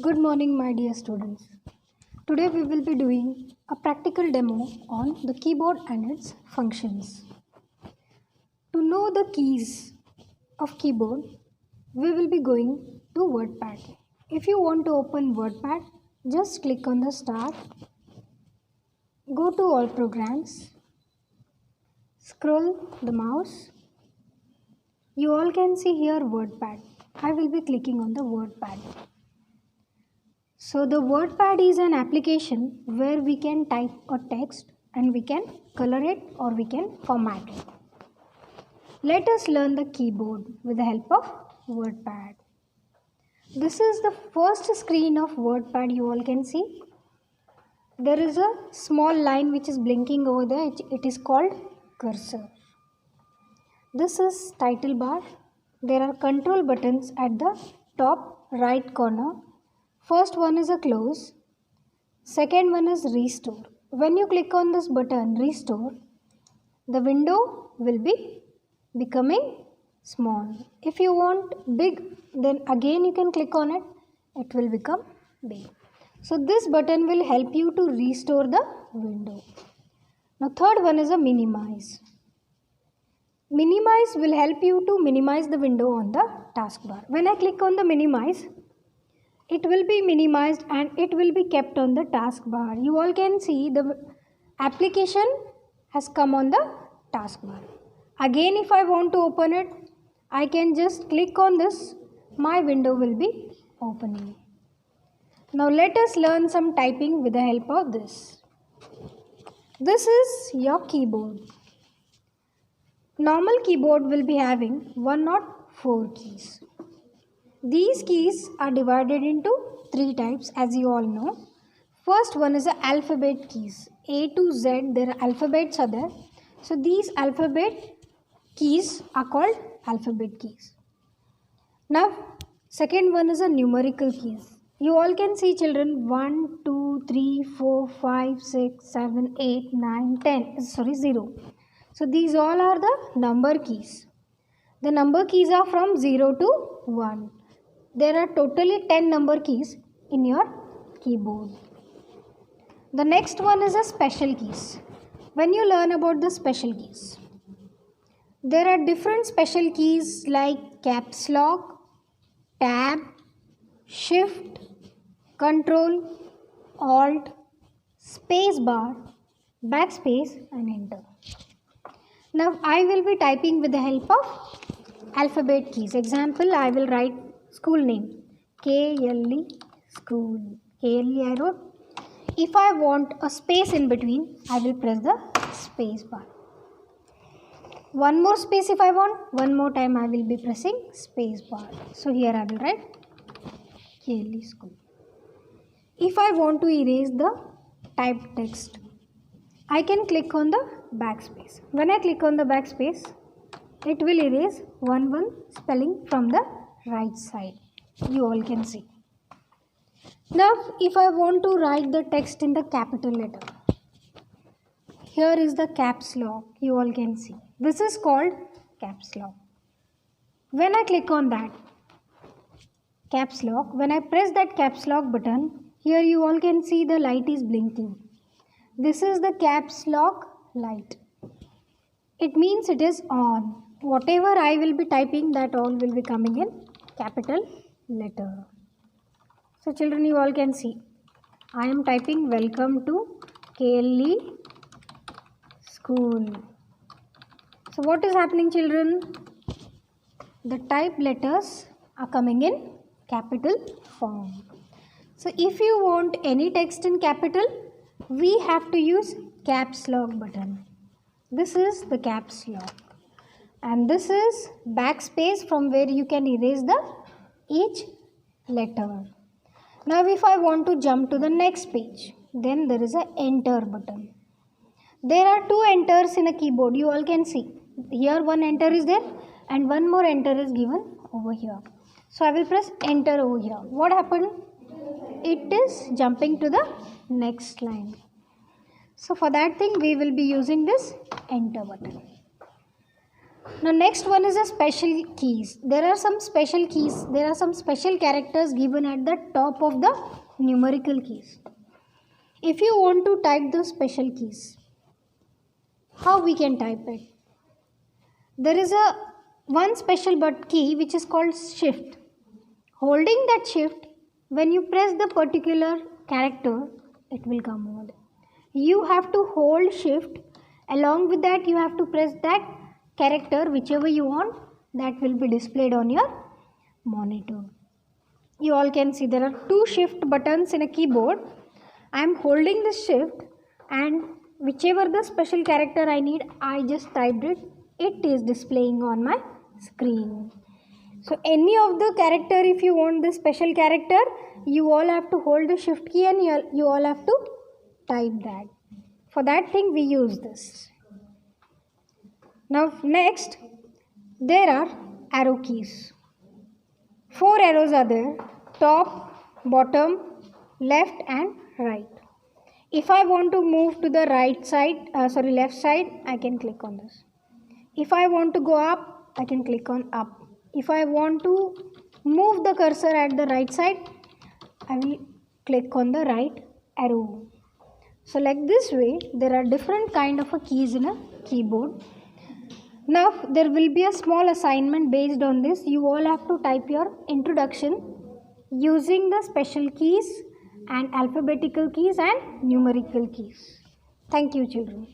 Good morning, my dear students. Today we will be doing a practical demo on the keyboard and its functions. To know the keys of keyboard, we will be going to WordPad. If you want to open WordPad, just click on the start, go to all programs, scroll the mouse. You all can see here WordPad. I will be clicking on the WordPad. So the WordPad is an application where we can type a text and we can color it or we can format it. Let us learn the keyboard with the help of WordPad. This is the first screen of WordPad you all can see. There is a small line which is blinking over there. It is called cursor. This is title bar. There are control buttons at the top right corner. First one is a close, second one is restore. When you click on this button restore, the window will be becoming small. If you want big, then again you can click on it, it will become big. So this button will help you to restore the window. Now third one is a minimize. Minimize will help you to minimize the window on the taskbar. When I click on the minimize, it will be minimized and it will be kept on the taskbar. You all can see the application has come on the taskbar. Again, if I want to open it, I can just click on this. My window will be opening. Now let us learn some typing with the help of this. This is your keyboard. Normal keyboard will be having 1 or 4 keys. These keys are divided into 3 types, as you all know. First one is the alphabet keys. A to Z, their alphabets are there. So these alphabet keys are called alphabet keys. Now second one is a numerical keys. You all can see children 1, 2, 3, 4, 5, 6, 7, 8, 9, 10. 0. So these all are the number keys. The number keys are from 0 to 1. There are totally 10 number keys in your keyboard. The next one is a special keys. When you learn about the special keys, there are different special keys like caps lock, tab, shift, control, alt, space bar, backspace and enter. Now I will be typing with the help of alphabet keys. Example, I will write school name, KLE school. KLE I wrote. If I want a space in between, I will press the space bar. One more space if I want, one more time I will be pressing space bar. So here I will write KLE school. If I want to erase the typed text, I can click on the backspace. When I click on the backspace, it will erase one spelling from the right side. You all can see. Now if I want to write the text in the capital letter, here is the caps lock. You all can see. This is called caps lock. When I click on that caps lock, when I press that caps lock button, here you all can see the light is blinking. This is the caps lock light. It means it is on. Whatever I will be typing, that all will be coming in capital letter. So children, you all can see. I am typing welcome to KLE school. So what is happening children? The typed letters are coming in capital form. So if you want any text in capital, we have to use caps lock button. This is the caps lock. And this is backspace from where you can erase the each letter. Now if I want to jump to the next page, then there is a enter button. There are 2 enters in a keyboard. You all can see. Here one enter is there and one more enter is given over here. So I will press enter over here. What happened? It is jumping to the next line. So for that thing we will be using this enter button. Now next one is a special keys. There are some special keys. There are some special characters given at the top of the numerical keys. If you want to type the special keys, how we can type it? There is a one special but key which is called shift. Holding that shift, when you press the particular character, it will come over there. You have to hold shift. Along with that, you have to press that character whichever you want, that will be displayed on your monitor. You all can see there are two shift buttons in a keyboard. I am holding the shift and whichever the special character I need, I just typed it. It is displaying on my screen. So any of the character, if you want the special character, you all have to hold the shift key and you all have to type that. For that thing we use this. Now next, there are arrow keys. 4 arrows are there: top, bottom, left and right. If I want to move to the left side, I can click on this. If I want to go up, I can click on up. If I want to move the cursor at the right side, I will click on the right arrow. So like this way, there are different kind of keys in a keyboard. Now there will be a small assignment based on this. You all have to type your introduction using the special keys and alphabetical keys and numerical keys. Thank you, children.